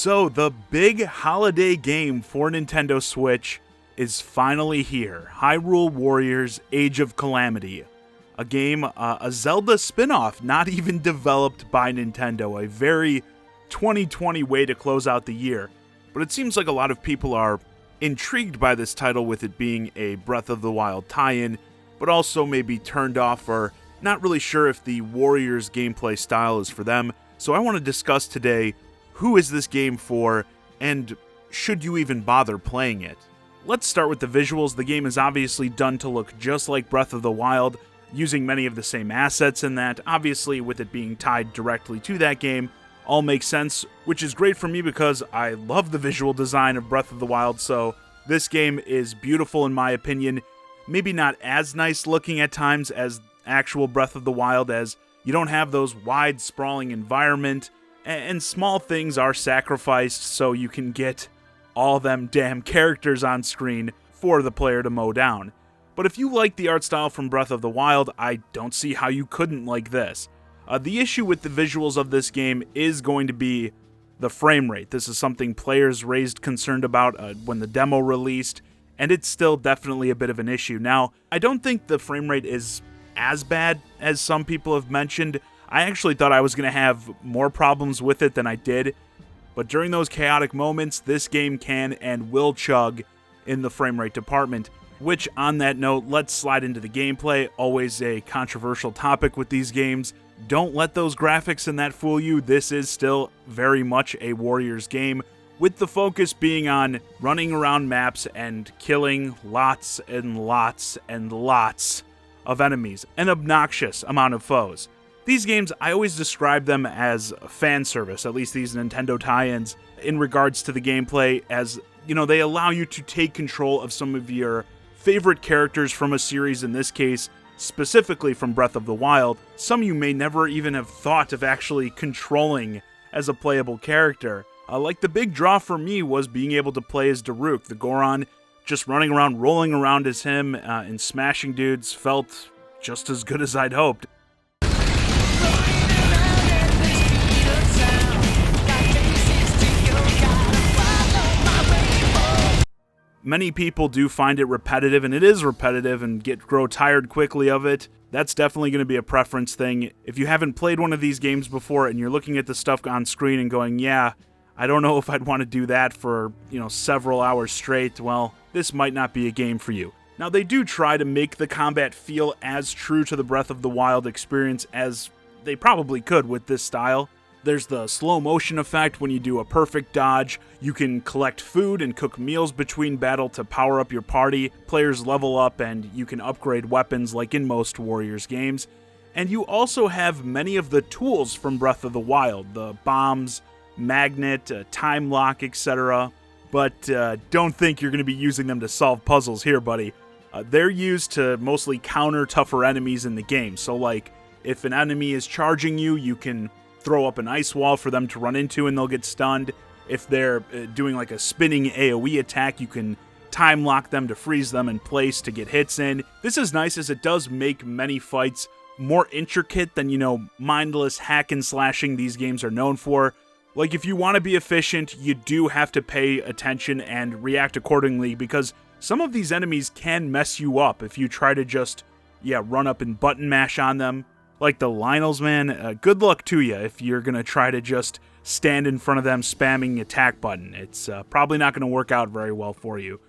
So the big holiday game for Nintendo Switch is finally here. Hyrule Warriors Age of Calamity. A game, a Zelda spin-off, not even developed by Nintendo. A very 2020 way to close out the year. But it seems like a lot of people are intrigued by this title with it being a Breath of the Wild tie-in, but also maybe turned off or not really sure if the Warriors gameplay style is for them. So I want to discuss today who is this game for, and should you even bother playing it? Let's start with the visuals. The game is obviously done to look just like Breath of the Wild, using many of the same assets in that. Obviously, with it being tied directly to that game, all makes sense, which is great for me because I love the visual design of Breath of the Wild, so this game is beautiful in my opinion. Maybe not as nice looking at times as actual Breath of the Wild, as you don't have those wide, sprawling environment, and small things are sacrificed so you can get all them damn characters on screen for the player to mow down. But if you like the art style from Breath of the Wild, I don't see how you couldn't like this. The issue with the visuals of this game is going to be the frame rate. This is something players raised concern about when the demo released, and it's still definitely a bit of an issue. Now, I don't think the frame rate is as bad as some people have mentioned. I actually thought I was going to have more problems with it than I did, but during those chaotic moments, this game can and will chug in the frame rate department. Which, on that note, let's slide into the gameplay. Always a controversial topic with these games. Don't let those graphics and that fool you. This is still very much a Warriors game, with the focus being on running around maps and killing lots and lots and lots of enemies, an obnoxious amount of foes. These games, I always describe them as fan service, at least these Nintendo tie-ins, in regards to the gameplay, as, you know, they allow you to take control of some of your favorite characters from a series, in this case, specifically from Breath of the Wild. Some you may never even have thought of actually controlling as a playable character. Like the big draw for me was being able to play as Daruk, the Goron, just running around, rolling around as him, and smashing dudes felt just as good as I'd hoped. Many people do find it repetitive, and it is repetitive, and grow tired quickly of it. That's definitely going to be a preference thing. If you haven't played one of these games before and you're looking at the stuff on screen and going, yeah, I don't know if I'd want to do that for, several hours straight, well, this might not be a game for you. Now, they do try to make the combat feel as true to the Breath of the Wild experience as they probably could with this style. There's the slow motion effect when you do a perfect dodge. You can collect food and cook meals between battle to power up your party. Players level up and you can upgrade weapons like in most Warriors games. And you also have many of the tools from Breath of the Wild, the bombs, magnet, time lock, etc. But don't think you're going to be using them to solve puzzles here, buddy. They're used to mostly counter tougher enemies in the game. So like, if an enemy is charging you, you can throw up an ice wall for them to run into and they'll get stunned. If they're doing like a spinning AoE attack, you can time lock them to freeze them in place to get hits in. This is nice as it does make many fights more intricate than, mindless hack and slashing these games are known for. Like, if you want to be efficient, you do have to pay attention and react accordingly, because some of these enemies can mess you up if you try to just, run up and button mash on them. Like the Lionels, man, good luck to you if you're going to try to just stand in front of them spamming the attack button. It's probably not going to work out very well for you.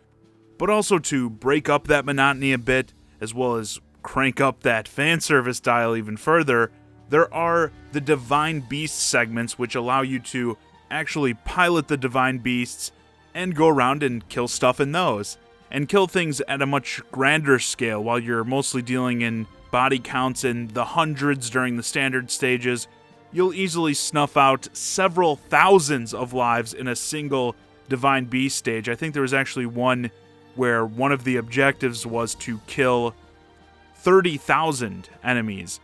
But also to break up that monotony a bit, as well as crank up that fan service dial even further, there are the Divine Beast segments, which allow you to actually pilot the Divine Beasts and go around and kill stuff in those. And kill things at a much grander scale while you're mostly dealing in body counts in the hundreds during the standard stages. You'll easily snuff out several thousands of lives in a single Divine Beast stage. I think there was actually one where one of the objectives was to kill 30,000 enemies,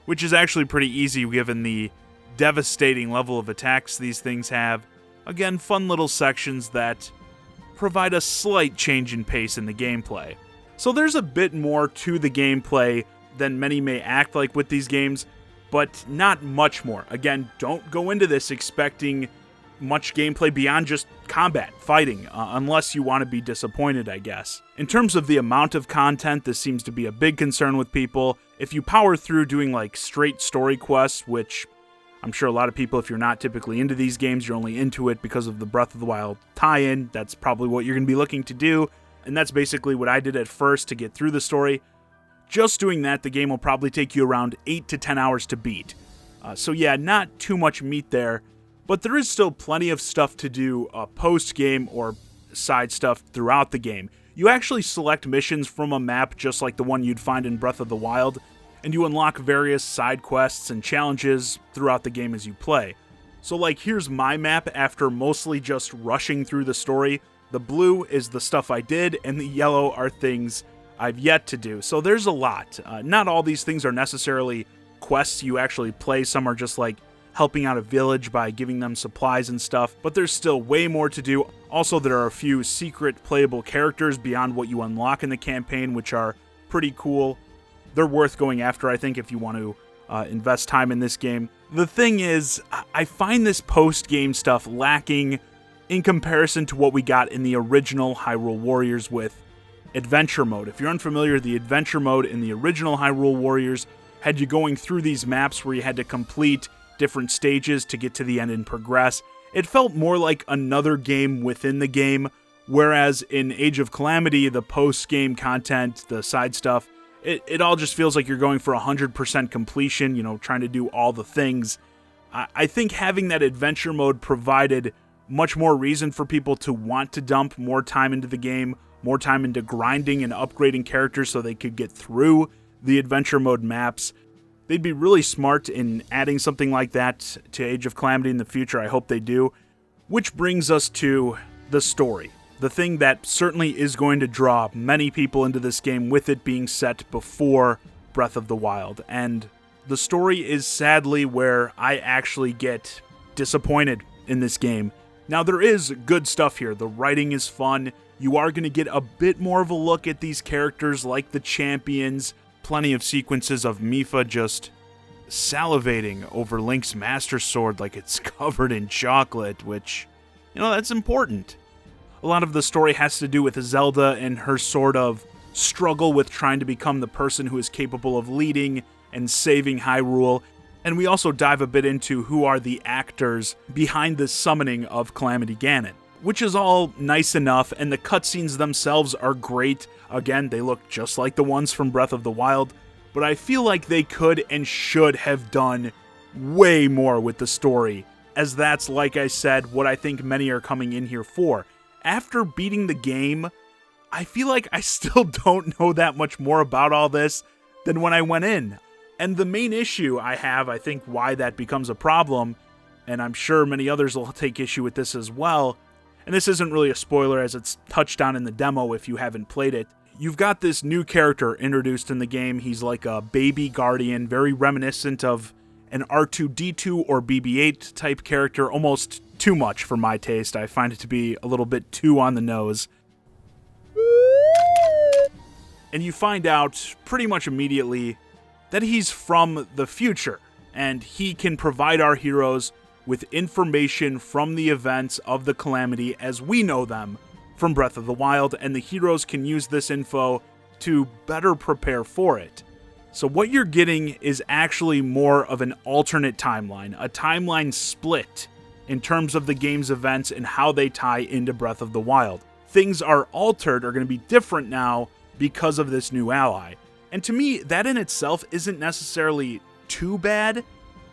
which is actually pretty easy given the devastating level of attacks these things have. Again, fun little sections that provide a slight change in pace in the gameplay. So there's a bit more to the gameplay than many may act like with these games, but not much more. Again, don't go into this expecting, much gameplay beyond just combat, fighting, unless you want to be disappointed, I guess. In terms of the amount of content, this seems to be a big concern with people. If you power through doing like straight story quests, which I'm sure a lot of people, if you're not typically into these games, you're only into it because of the Breath of the Wild tie-in, that's probably what you're going to be looking to do, and that's basically what I did at first to get through the story. Just doing that, the game will probably take you around 8 to 10 hours to beat. So yeah, not too much meat there, but there is still plenty of stuff to do post-game or side stuff throughout the game. You actually select missions from a map just like the one you'd find in Breath of the Wild, and you unlock various side quests and challenges throughout the game as you play. So like, here's my map after mostly just rushing through the story. The blue is the stuff I did, and the yellow are things I've yet to do. So there's a lot. Not all these things are necessarily quests you actually play. Some are just like helping out a village by giving them supplies and stuff, but there's still way more to do. Also, there are a few secret playable characters beyond what you unlock in the campaign, which are pretty cool. They're worth going after, I think, if you want to invest time in this game. The thing is, I find this post-game stuff lacking in comparison to what we got in the original Hyrule Warriors with Adventure Mode. If you're unfamiliar, the Adventure Mode in the original Hyrule Warriors had you going through these maps where you had to complete different stages to get to the end and progress. It felt more like another game within the game, whereas in Age of Calamity, the post-game content, the side stuff, it all just feels like you're going for 100% completion, you know, trying to do all the things. I think having that adventure mode provided much more reason for people to want to dump more time into the game, more time into grinding and upgrading characters so they could get through the adventure mode maps. They'd be really smart in adding something like that to Age of Calamity in the future. I hope they do. Which brings us to the story. The thing that certainly is going to draw many people into this game, with it being set before Breath of the Wild. And the story is sadly where I actually get disappointed in this game. Now, there is good stuff here. The writing is fun. You are going to get a bit more of a look at these characters like the champions. Plenty of sequences of Mipha just salivating over Link's Master Sword like it's covered in chocolate, which, you know, that's important. A lot of the story has to do with Zelda and her sort of struggle with trying to become the person who is capable of leading and saving Hyrule. And we also dive a bit into who are the actors behind the summoning of Calamity Ganon, which is all nice enough, and the cutscenes themselves are great. Again, they look just like the ones from Breath of the Wild, but I feel like they could and should have done way more with the story, as that's, like I said, what I think many are coming in here for. After beating the game, I feel like I still don't know that much more about all this than when I went in. And the main issue I have, I think why that becomes a problem, and I'm sure many others will take issue with this as well, and this isn't really a spoiler as it's touched on in the demo if you haven't played it. You've got this new character introduced in the game. He's like a baby guardian, very reminiscent of an R2-D2 or BB-8 type character, almost too much for my taste. I find it to be a little bit too on the nose. And you find out pretty much immediately that he's from the future, and he can provide our heroes with information from the events of the Calamity as we know them from Breath of the Wild, and the heroes can use this info to better prepare for it. So what you're getting is actually more of an alternate timeline, a timeline split in terms of the game's events and how they tie into Breath of the Wild. Things are altered, are going to be different now because of this new ally. And to me, that in itself isn't necessarily too bad,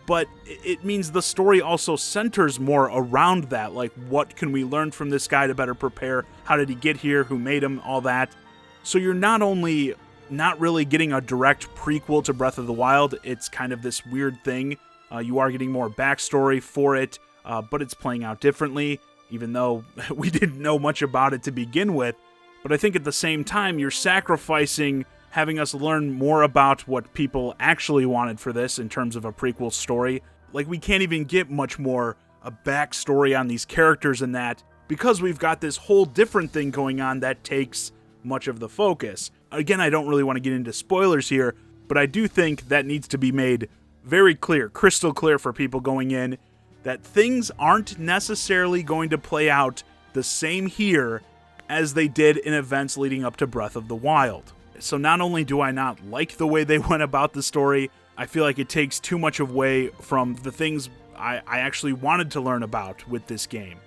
but it means the story also centers more around that. Like, what can we learn from this guy to better prepare? How did he get here? Who made him? All that. So you're not only not really getting a direct prequel to Breath of the Wild, it's kind of this weird thing. You are getting more backstory for it, but it's playing out differently, even though we didn't know much about it to begin with. But I think at the same time, you're sacrificing having us learn more about what people actually wanted for this in terms of a prequel story. Like, we can't even get much more a backstory on these characters in that, because we've got this whole different thing going on that takes much of the focus. Again, I don't really want to get into spoilers here, but I do think that needs to be made very clear, crystal clear for people going in. that things aren't necessarily going to play out the same here as they did in events leading up to Breath of the Wild. So not only do I not like the way they went about the story, I feel like it takes too much away from the things I actually wanted to learn about with this game.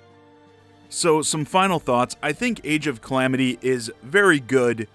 So some final thoughts. I think Age of Calamity is very good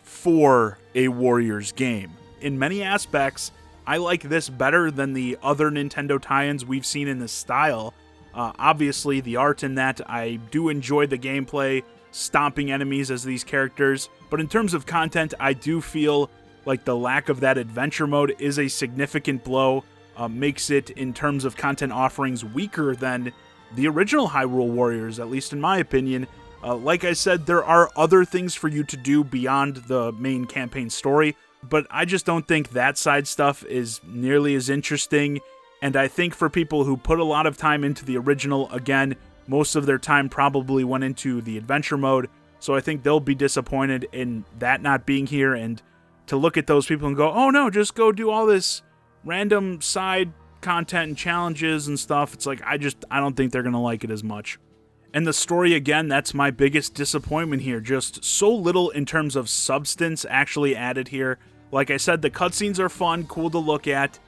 for a Warriors game. In many aspects, I like this better than the other Nintendo tie-ins we've seen in this style. Obviously, the art in that, I do enjoy the gameplay, stomping enemies as these characters, but in terms of content, I do feel like the lack of that adventure mode is a significant blow, makes it, in terms of content offerings, weaker than the original Hyrule Warriors, at least in my opinion. Like I said, there are other things for you to do beyond the main campaign story, but I just don't think that side stuff is nearly as interesting, and I think for people who put a lot of time into the original, again, most of their time probably went into the adventure mode, so I think they'll be disappointed in that not being here, and to look at those people and go, oh no, just go do all this random side content and challenges and stuff, it's like, I don't think they're going to like it as much. And the story, again, that's my biggest disappointment here. Just so little in terms of substance actually added here. Like I said, the cutscenes are fun, cool to look at,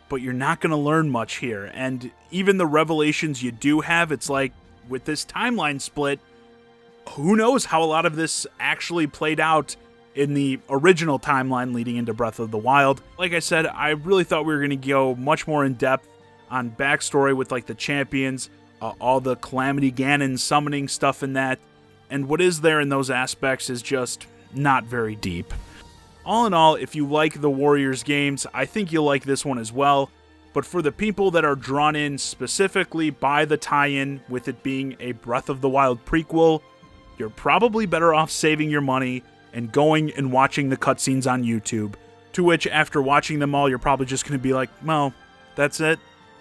but you're not going to learn much here. And even the revelations you do have, it's like, with this timeline split, who knows how a lot of this actually played out in the original timeline leading into Breath of the Wild. Like I said, I really thought we were going to go much more in depth on backstory with like the champions, all the Calamity Ganon summoning stuff in that, and what is there in those aspects is just not very deep. All in all, if you like the Warriors games, I think you'll like this one as well, but for the people that are drawn in specifically by the tie-in, with it being a Breath of the Wild prequel, you're probably better off saving your money and going and watching the cutscenes on YouTube, to which after watching them all, you're probably just going to be like, well, that's it.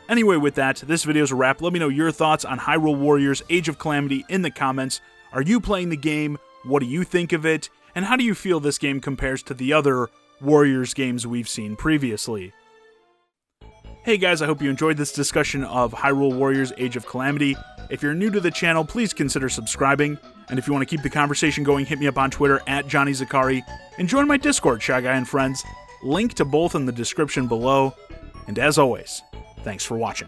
Anyway, with that, this video's a wrap. Let me know your thoughts on Hyrule Warriors Age of Calamity in the comments. Are you playing the game? What do you think of it? And how do you feel this game compares to the other Warriors games we've seen previously? Hey guys, I hope you enjoyed this discussion of Hyrule Warriors Age of Calamity. If you're new to the channel, please consider subscribing. And if you want to keep the conversation going, hit me up on Twitter at Johnny Zakari, and join my Discord, ChiGuy and Friends. Link to both in the description below. And as always, thanks for watching.